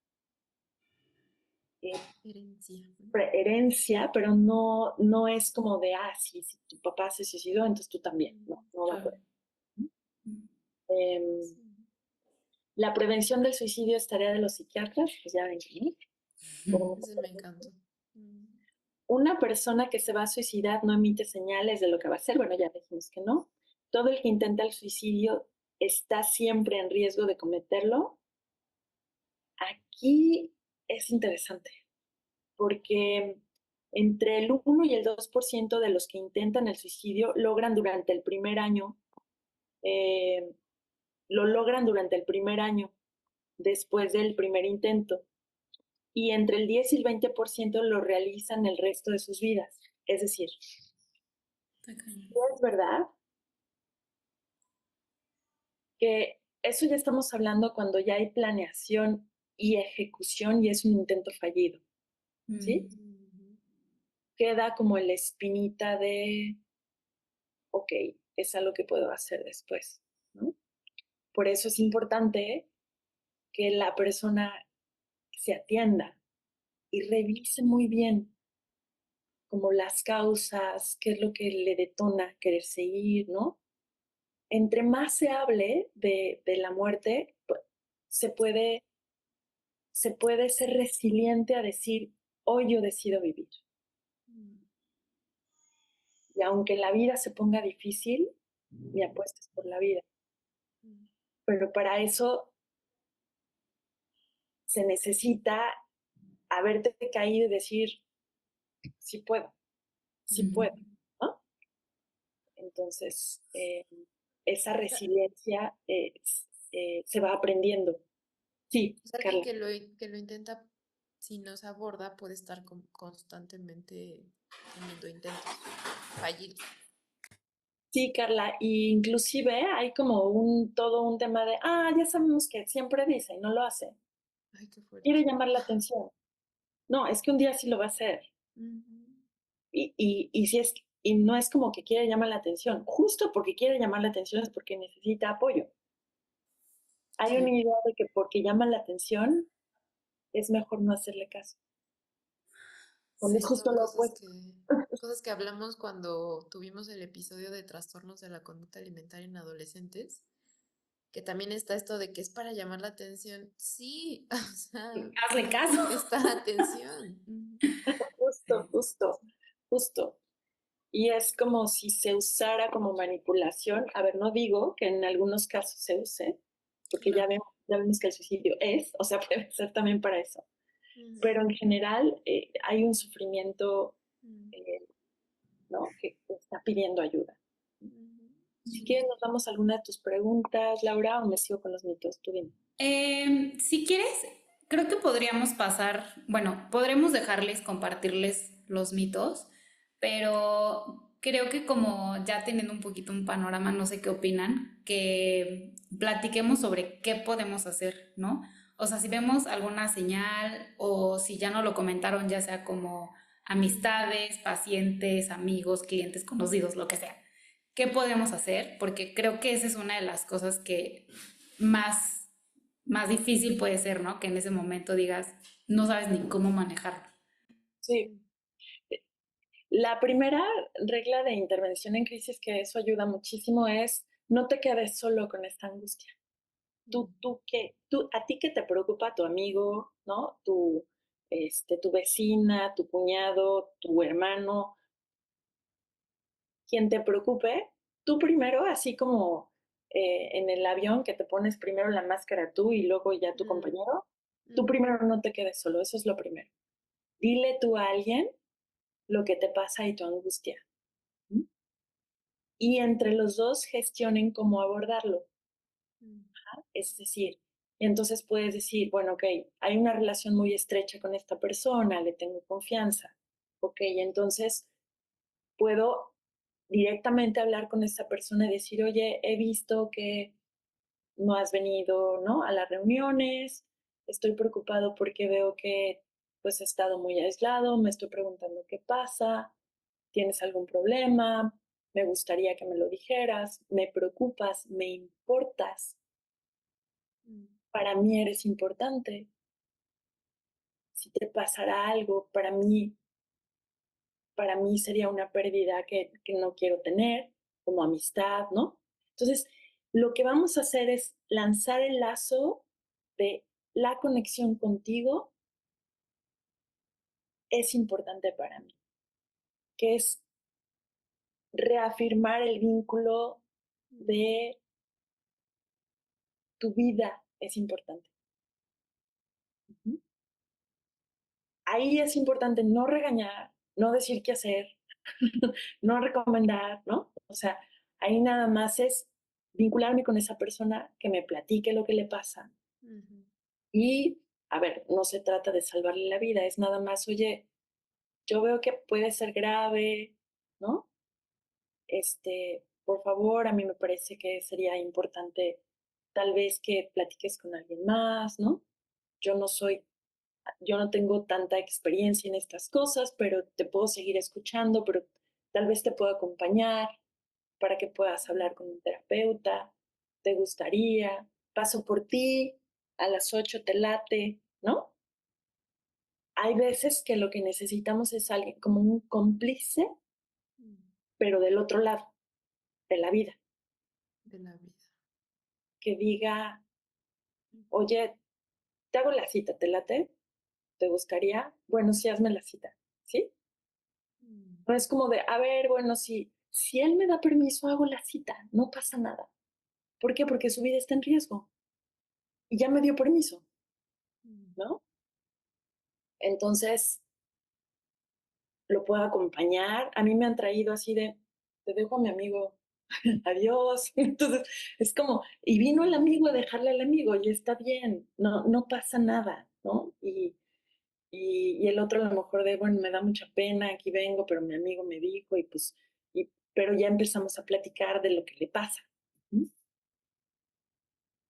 Herencia. herencia, pero no es como de, sí, si tu papá se suicidó, entonces tú también. No va por Claro. ahí. Sí. La prevención del suicidio es tarea de los psiquiatras, pues ya ven, ¿no? Ese me encantó. Una persona que se va a suicidar no emite señales de lo que va a hacer. Bueno, ya dijimos que no. Todo el que intenta el suicidio está siempre en riesgo de cometerlo. Aquí es interesante, porque entre el 1 y el 2% de los que intentan el suicidio logran durante el primer año, eh, lo logran durante el primer año, después del primer intento. Y entre el 10 y el 20% lo realizan el resto de sus vidas. Es decir, es verdad que eso ya estamos hablando cuando ya hay planeación y ejecución y es un intento fallido, ¿sí? Queda como la espinita de, ok, es algo que puedo hacer después, ¿no? Por eso es importante que la persona se atienda y revise muy bien como las causas, qué es lo que le detona querer seguir, ¿no? Entre más se hable de la muerte, pues, se puede, se puede ser resiliente a decir, hoy yo decido vivir. Y aunque la vida se ponga difícil, mi apuesta es por la vida. Pero para eso se necesita haberte caído y decir, sí puedo, sí puedo, ¿no? Entonces, esa resiliencia se va aprendiendo. Sí, Pues alguien Carla. que lo intenta, si no se aborda, puede estar constantemente teniendo intentos fallidos. Sí, Carla, y inclusive hay como todo un tema de, ya sabemos que siempre dice y no lo hace. Ay, qué fuerte. Quiere llamar la atención. No, es que un día sí lo va a hacer. Y si es, y no es como que quiere llamar la atención. Justo porque quiere llamar la atención es porque necesita apoyo. Hay una Sí. idea de que porque llama la atención es mejor no hacerle caso. Cuando es Sí, justo son lo cosas opuesto. cosas que hablamos cuando tuvimos el episodio de trastornos de la conducta alimentaria en adolescentes, que también está esto de que es para llamar la atención. Sí, o sea, Hazle caso. prestar atención. Justo, justo, justo. Y es como si se usara como manipulación. A ver, no digo que en algunos casos se use, porque Claro. ya vemos que el suicidio es, o sea, puede ser también para eso. Ujú, Pero en general hay un sufrimiento, ujú, eh, ¿no? Que está pidiendo ayuda. ujú. Si Sí. quieres, nos damos alguna de tus preguntas, Laura, o me sigo con los mitos. Tú dime. Si quieres, creo que podríamos pasar, bueno, podremos dejarles compartirles los mitos, pero creo que como ya teniendo un poquito un panorama, no sé qué opinan, que platiquemos sobre qué podemos hacer, ¿no? O sea, si vemos alguna señal o si ya no lo comentaron, ya sea como amistades, pacientes, amigos, clientes, conocidos, lo que sea. ¿Qué podemos hacer? Porque creo que esa es una de las cosas que más, más difícil puede ser, ¿no? Que en ese momento digas, no sabes ni cómo manejarlo. Sí, la primera regla de intervención en crisis, que eso ayuda muchísimo, es no te quedes solo con esta angustia. A ti que te preocupa tu amigo, ¿no? Tu vecina, tu cuñado, tu hermano, quien te preocupe, tú primero, así como en el avión que te pones primero la máscara tú y luego ya tu Mm, compañero, tú ujú, primero no te quedes solo, eso es lo primero. Dile tú a alguien lo que te pasa y tu angustia. ¿Mm? y entre los dos gestionen cómo abordarlo. Mm. Es decir, entonces puedes decir, bueno, ok, hay una relación muy estrecha con esta persona, le tengo confianza. Ok, entonces puedo directamente hablar con esta persona y decir, oye, he visto que no has venido, ¿no?, a las reuniones, estoy preocupado porque veo que pues he estado muy aislado, me estoy preguntando qué pasa, tienes algún problema, me gustaría que me lo dijeras, me preocupas, me importas, Mm. para mí eres importante, si te pasara algo, para mí sería una pérdida que no quiero tener, como amistad, ¿no? Entonces, lo que vamos a hacer es lanzar el lazo de la conexión contigo es importante para mí, que es reafirmar el vínculo de tu vida es importante. Ujú. Ahí es importante no regañar, no decir qué hacer, no recomendar, ¿no? O sea, ahí nada más es vincularme con esa persona que me platique lo que le pasa. Ujú. Y, a ver, no se trata de salvarle la vida, es nada más, oye, yo veo que puede ser grave, ¿no? Por favor, a mí me parece que sería importante tal vez que platiques con alguien más, ¿no? Yo no soy, yo no tengo tanta experiencia en estas cosas, pero te puedo seguir escuchando, pero tal vez te puedo acompañar para que puedas hablar con un terapeuta. ¿Te gustaría? Paso por ti, a las 8 te late, ¿no? Hay veces que lo que necesitamos es alguien como un cómplice, Mm. pero del otro lado, de la vida, De la vida. que diga, Ujú. oye, te hago la cita, ¿te late? ¿Te gustaría? Bueno, sí, hazme la cita, ¿sí? Mm. No es como de, a ver, bueno, si él me da permiso, hago la cita, no pasa nada. ¿Por qué? Porque su vida está en riesgo y ya me dio permiso, Mm. ¿no? Entonces, lo puedo acompañar. A mí me han traído así de, te dejo a mi amigo, adiós. Entonces, es como, y vino el amigo a dejarle al amigo y está bien, no, no pasa nada, ¿no? Y el otro a lo mejor de, bueno, me da mucha pena, aquí vengo, pero mi amigo me dijo y pues, pero ya empezamos a platicar de lo que le pasa. ¿Mm?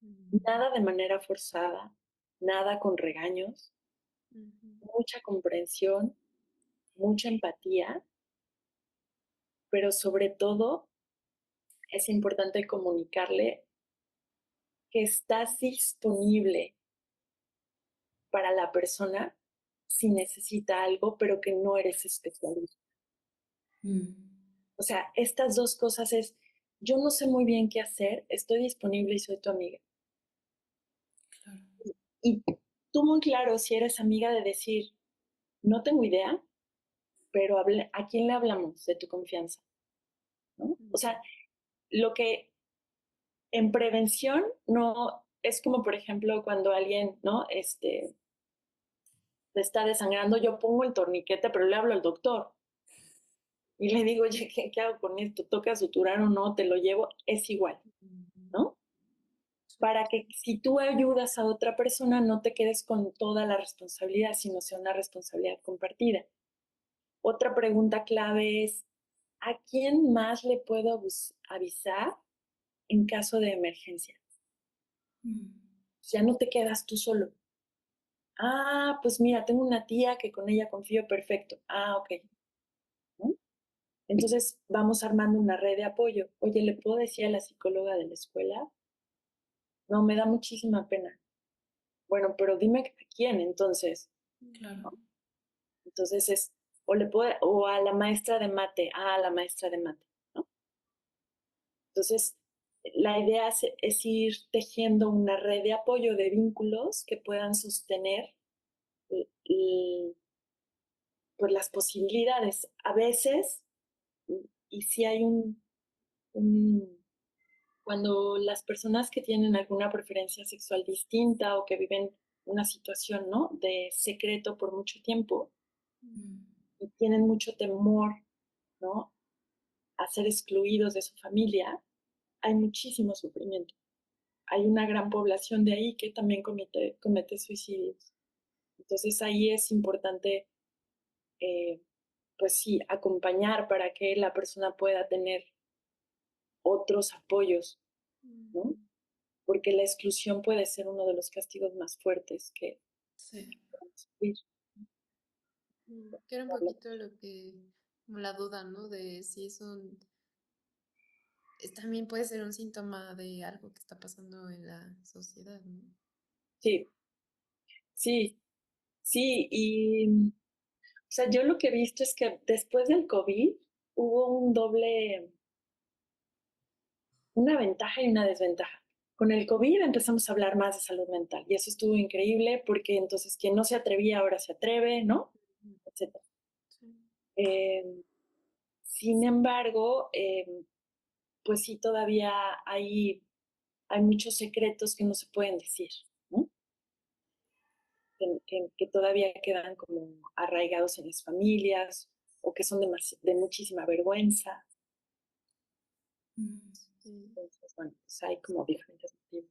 Mm. Nada de manera forzada, nada con regaños, Ujú. mucha comprensión, mucha empatía, pero sobre todo es importante comunicarle que estás disponible para la persona si necesita algo, pero que no eres especialista. Mm, O sea, estas dos cosas es, yo no sé muy bien qué hacer, estoy disponible y soy tu amiga. claro. Y tú muy claro si eres amiga de decir, no tengo idea, pero ¿a quién le hablamos de tu confianza? ¿No? O Mm. sea, lo que en prevención no es como, por ejemplo, cuando alguien, ¿no? Se está desangrando, yo pongo el torniquete, pero le hablo al doctor y le digo, oye, ¿qué hago con esto? ¿Toca suturar o no? ¿Te lo llevo? Es igual, Ujú. ¿no? Para que si tú ayudas a otra persona no te quedes con toda la responsabilidad, sino sea una responsabilidad compartida. Otra pregunta clave es, ¿a quién más le puedo avisar en caso de emergencia? Mm, Ya no te quedas tú solo. Ah, pues mira, tengo una tía que con ella confío perfecto. Ah, ok, ¿no? Entonces vamos armando una red de apoyo. Oye, ¿le puedo decir a la psicóloga de la escuela? No, me da muchísima pena. Bueno, pero dime a quién entonces, claro. ¿no? Entonces o a la maestra de mate, a la maestra de mate, ¿no? Entonces, la idea es ir tejiendo una red de apoyo, de vínculos que puedan sostener pues, las posibilidades. A veces, y si hay un, cuando las personas que tienen alguna preferencia sexual distinta o que viven una situación, ¿no?, de secreto por mucho tiempo Mm, y tienen mucho temor, ¿no?, a ser excluidos de su familia, hay muchísimo sufrimiento. Hay una gran población de ahí que también comete suicidios. Entonces ahí es importante, pues sí, acompañar para que la persona pueda tener otros apoyos, ¿no? Porque la exclusión puede ser uno de los castigos más fuertes que Sí. podemos sufrir. Que era un poquito lo que, como la duda, ¿no? De si también puede ser un síntoma de algo que está pasando en la sociedad, ¿no? Sí, sí, sí. Y, o sea, yo lo que he visto es que después del COVID hubo una ventaja y una desventaja. Con el COVID empezamos a hablar más de salud mental y eso estuvo increíble porque entonces quien no se atrevía ahora se atreve, ¿no? Etcétera. Sí. Eh, Sin embargo, pues sí, todavía hay muchos secretos que no se pueden decir, ¿no? Que todavía quedan como arraigados en las familias o que son de muchísima vergüenza. Sí. Entonces, bueno, pues hay como diferentes motivos.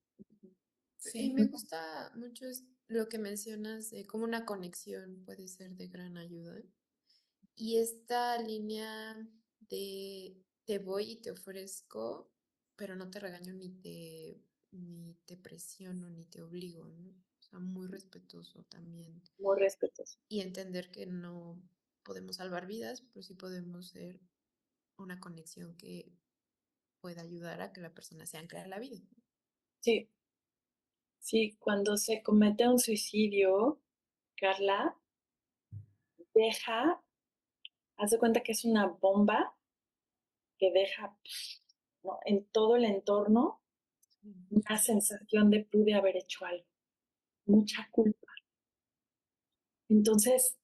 Y Sí. me gusta mucho lo que mencionas de cómo una conexión puede ser de gran ayuda. Y esta línea de te voy y te ofrezco, pero no te regaño ni te presiono ni te obligo, ¿no? O sea, muy respetuoso también. Muy respetuoso. Y entender que no podemos salvar vidas, pero sí podemos ser una conexión que pueda ayudar a que la persona se ancle a la vida. Sí, sí, cuando se comete un suicidio, Carla, haz de cuenta que es una bomba que deja, ¿no? En todo el entorno una sensación de pude haber hecho algo, mucha culpa. Entonces,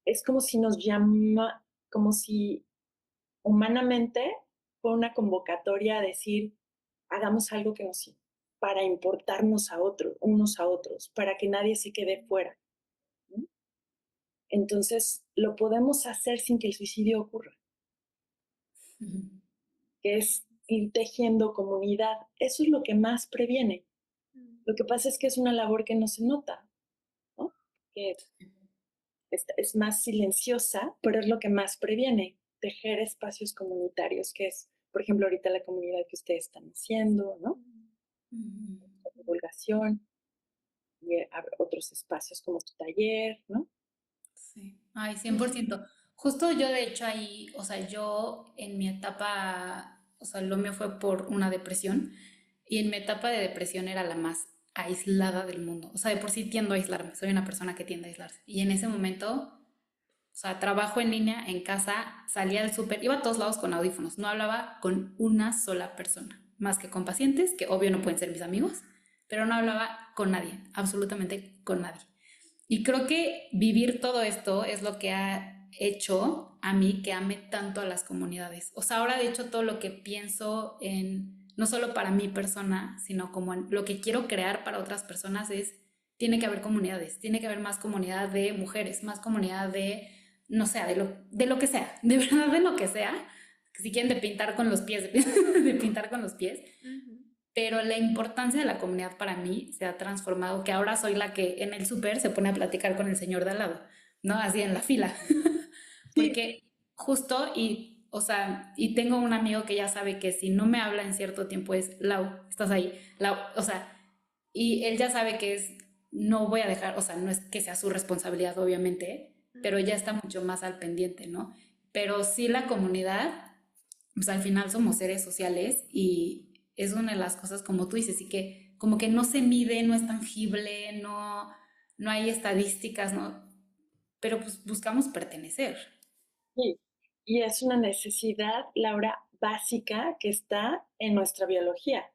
es como si como si humanamente fue una convocatoria a decir, hagamos algo para importarnos unos a otros, para que nadie se quede fuera, ¿no? Entonces, lo podemos hacer sin que el suicidio ocurra, que es ir tejiendo comunidad. Eso es lo que más previene. Lo que pasa es que es una labor que no se nota, ¿no? Que es más silenciosa, pero es lo que más previene, tejer espacios comunitarios, que es, por ejemplo, ahorita la comunidad que ustedes están haciendo, ¿no? La divulgación y otros espacios como tu taller, ¿no? Sí, ay, 100%. Justo yo, de hecho, ahí, o sea, yo en mi etapa, o sea, lo mío fue por una depresión y en mi etapa de depresión era la más aislada del mundo. O sea, de por sí tiendo a aislarme, soy una persona que tiende a aislarse. Y en ese momento, o sea, trabajo en línea, en casa, salía al súper, iba a todos lados con audífonos, no hablaba con una sola persona, más que con pacientes, que obvio no pueden ser mis amigos, pero no hablaba con nadie, absolutamente con nadie. Y creo que vivir todo esto es lo que ha hecho a mí que ame tanto a las comunidades. O sea, ahora de hecho todo lo que pienso en, no solo para mi persona, sino como en lo que quiero crear para otras personas es, tiene que haber comunidades, tiene que haber más comunidad de mujeres, más comunidad de, no sé, de lo que sea, de verdad de lo que sea. Si quieren de pintar con los pies, de pintar con los pies, pero la importancia de la comunidad para mí se ha transformado, que ahora soy la que en el súper se pone a platicar con el señor de al lado, ¿no? Así en la fila. Sí, Porque justo, y, o sea, y tengo un amigo que ya sabe que si no me habla en cierto tiempo es, Lau, estás ahí, Lau, o sea, y él ya sabe que es, no voy a dejar, o sea, no es que sea su responsabilidad, obviamente, pero ya está mucho más al pendiente, ¿no? Pero sí la comunidad, pues al final somos seres sociales y es una de las cosas como tú dices, y que como que no se mide, no es tangible, no hay estadísticas, ¿no? Pero pues buscamos pertenecer. sí. Y es una necesidad, Laura, básica que está en nuestra biología,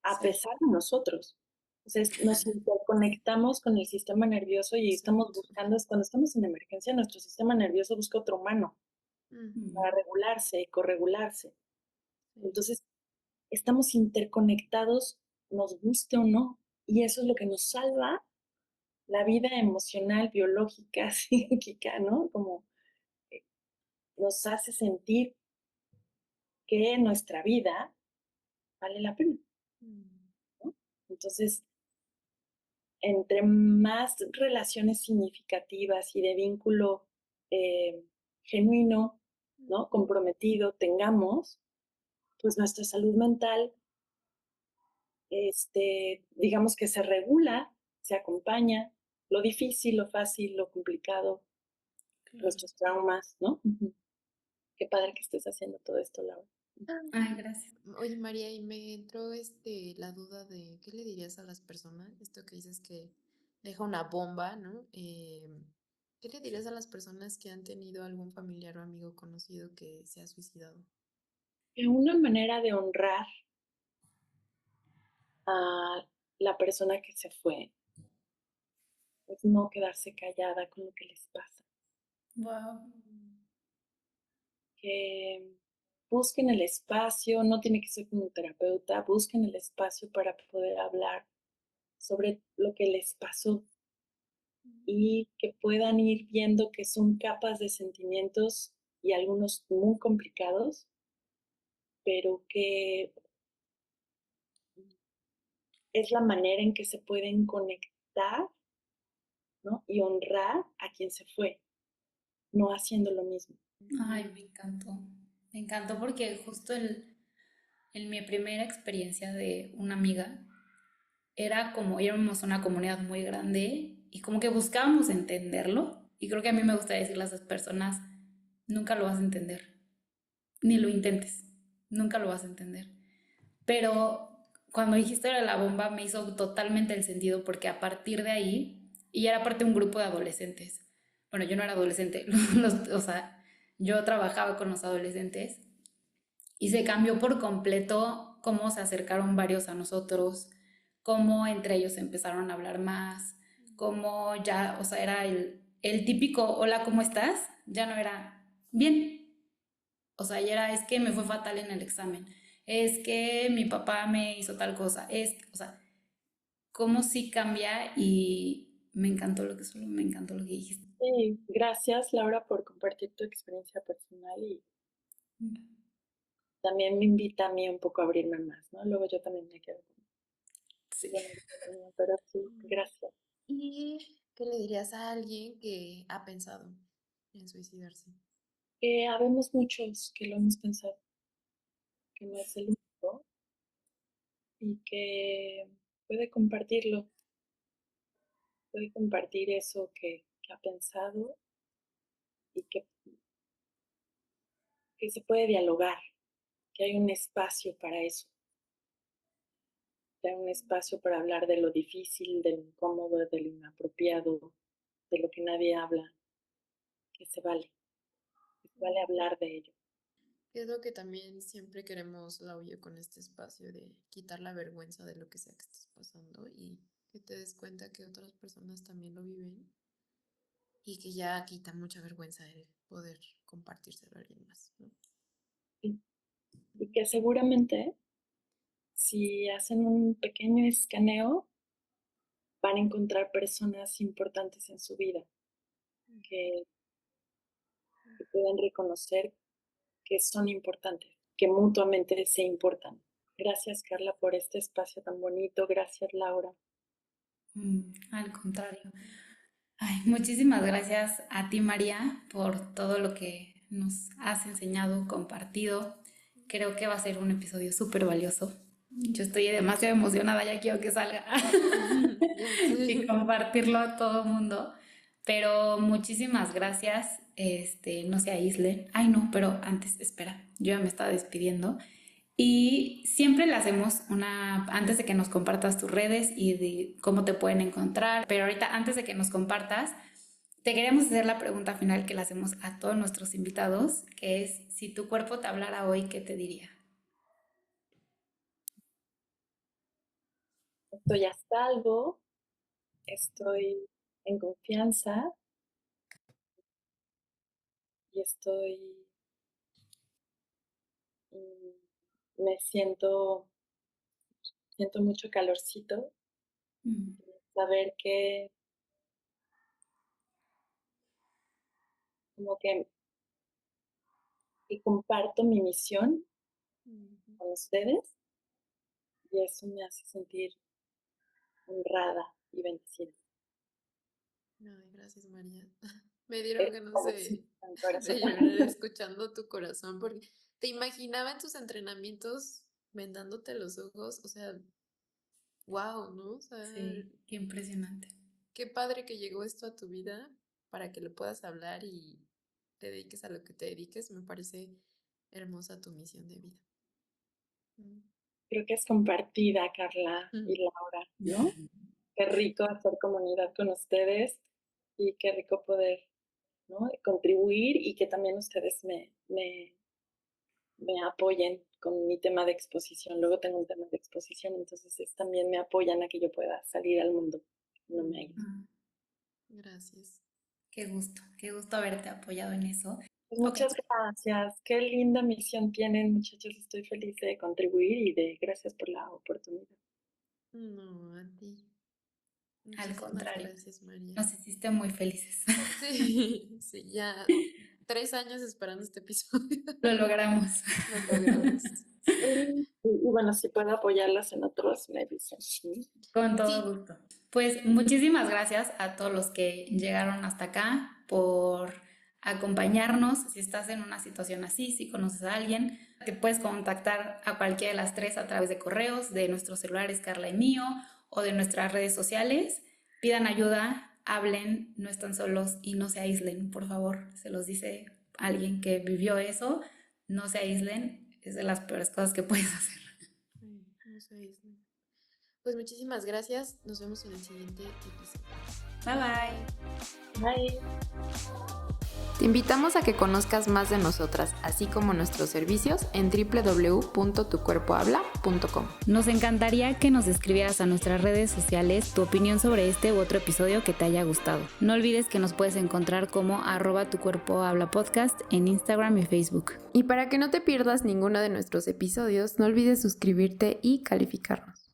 a Sí, pesar de nosotros. Entonces, nos interconectamos con el sistema nervioso y estamos Exacto. buscando, cuando estamos en emergencia, nuestro sistema nervioso busca otro humano para mm, regularse y corregularse. Sí. Entonces, estamos interconectados, nos guste o no, y eso es lo que nos salva la vida emocional, biológica, psíquica, ¿no? Como nos hace sentir que nuestra vida vale la pena, Mm. ¿no? Entonces, entre más relaciones significativas y de vínculo genuino, ¿no? Comprometido tengamos, pues nuestra salud mental, digamos que se regula, se acompaña, lo difícil, lo fácil, lo complicado, nuestros traumas, ¿no? Qué padre que estés haciendo todo esto, Laura. Ay, gracias. Oye, María, y me entró la duda de qué le dirías a las personas, esto que dices que deja una bomba, ¿no? ¿Qué le dirías a las personas que han tenido algún familiar o amigo conocido que se ha suicidado? Una manera de honrar a la persona que se fue es no quedarse callada con lo que les pasa. Wow. Que busquen el espacio, no tiene que ser como un terapeuta, busquen el espacio para poder hablar sobre lo que les pasó y que puedan ir viendo que son capas de sentimientos y algunos muy complicados, pero que es la manera en que se pueden conectar, ¿no? Y honrar a quien se fue, no haciendo lo mismo. Ay, me encantó. Me encantó porque justo en mi primera experiencia de una amiga, era como éramos una comunidad muy grande y como que buscábamos entenderlo. Y creo que a mí me gusta decirle a esas personas, nunca lo vas a entender, ni lo intentes, nunca lo vas a entender. Pero cuando dijiste de la bomba me hizo totalmente el sentido porque a partir de ahí, y era parte de un grupo de adolescentes, bueno, yo no era adolescente, o sea, yo trabajaba con los adolescentes y se cambió por completo cómo se acercaron varios a nosotros, cómo entre ellos empezaron a hablar más, cómo ya, o sea, era el típico hola, ¿cómo estás? Ya no era bien, o sea, ya era, es que me fue fatal en el examen, es que mi papá me hizo tal cosa, o sea, cómo sí cambia y me encantó lo que dijiste. Sí, gracias Laura por compartir tu experiencia personal y también me invita a mí un poco a abrirme más, ¿no? Luego yo también me quedo con Sí. pero sí, gracias. ¿Y qué le dirías a alguien que ha pensado en suicidarse? Que habemos muchos que lo hemos pensado, que no es el único y que puede compartirlo, puede compartir eso que ha pensado y que se puede dialogar, que hay un espacio para eso, que hay un espacio para hablar de lo difícil, de lo incómodo, de lo inapropiado, de lo que nadie habla, que se vale hablar de ello. Es lo que también siempre queremos, Lauyo, con este espacio de quitar la vergüenza de lo que sea que estés pasando y que te des cuenta que otras personas también lo viven y que ya quita mucha vergüenza el poder compartírselo a alguien más, ¿no? Y, y que seguramente si hacen un pequeño escaneo van a encontrar personas importantes en su vida que, que pueden reconocer que son importantes, que mutuamente se importan. Gracias, Carla, por este espacio tan bonito. Gracias, Laura. Al contrario. Ay, muchísimas gracias a ti, María, por todo lo que nos has enseñado, compartido. Creo que va a ser un episodio súper valioso. Yo estoy demasiado emocionada, ya quiero que salga Ya y sé. compartirlo a todo el mundo. Pero muchísimas gracias. No se aíslen. Ay, no, pero antes, espera, yo ya me estaba despidiendo. Y siempre le hacemos antes de que nos compartas tus redes y de cómo te pueden encontrar, pero ahorita antes de que nos compartas, te queremos hacer la pregunta final que le hacemos a todos nuestros invitados, que es, si tu cuerpo te hablara hoy, ¿qué te diría? Estoy a salvo, estoy en confianza y me siento mucho calorcito, Mm, saber que como que comparto mi misión con ustedes y eso me hace sentir honrada y bendecida. Ay, gracias, María. Me dieron ganas Con corazón. de llorar escuchando tu corazón, porque te imaginaba en tus entrenamientos vendándote los ojos, o sea, wow, ¿no? O sea, Sí, qué impresionante. qué padre que llegó esto a tu vida para que lo puedas hablar y te dediques a lo que te dediques. Me parece hermosa tu misión de vida. Creo que es compartida, Carla Mm. y Laura, ¿no? Qué rico hacer comunidad con ustedes y qué rico poder, ¿no?, contribuir y que también ustedes me apoyen con mi tema de exposición. Luego tengo un tema de exposición, entonces también me apoyan a que yo pueda salir al mundo. No me aíslo. Gracias. Qué gusto haberte apoyado en eso. Pues muchas gracias. Qué linda misión tienen, muchachos. Estoy feliz de contribuir y de gracias por la oportunidad. No, a ti. Al Muchísimas contrario, gracias, María. nos hiciste muy felices. Sí, sí, ya 3 años esperando este episodio. Lo logramos. Lo logramos. Y bueno, si puedo apoyarlas en otros, me dicen. ¿Sí? Con todo gusto. Pues muchísimas gracias a todos los que llegaron hasta acá por acompañarnos. Si estás en una situación así, si conoces a alguien, te puedes contactar a cualquiera de las tres a través de correos, de nuestros celulares, Carla y mío, o de nuestras redes sociales. Pidan ayuda, hablen, no están solos y no se aíslen, por favor. Se los dice alguien que vivió eso. No se aíslen, es de las peores cosas que puedes hacer. No se aíslen. Pues muchísimas gracias. Nos vemos en el siguiente episodio. Bye bye. Bye. Te invitamos a que conozcas más de nosotras, así como nuestros servicios en www.tucuerpohabla.com. Nos encantaría que nos escribieras a nuestras redes sociales tu opinión sobre este u otro episodio que te haya gustado. No olvides que nos puedes encontrar como @tucuerpohablapodcast en Instagram y Facebook. Y para que no te pierdas ninguno de nuestros episodios, no olvides suscribirte y calificarnos.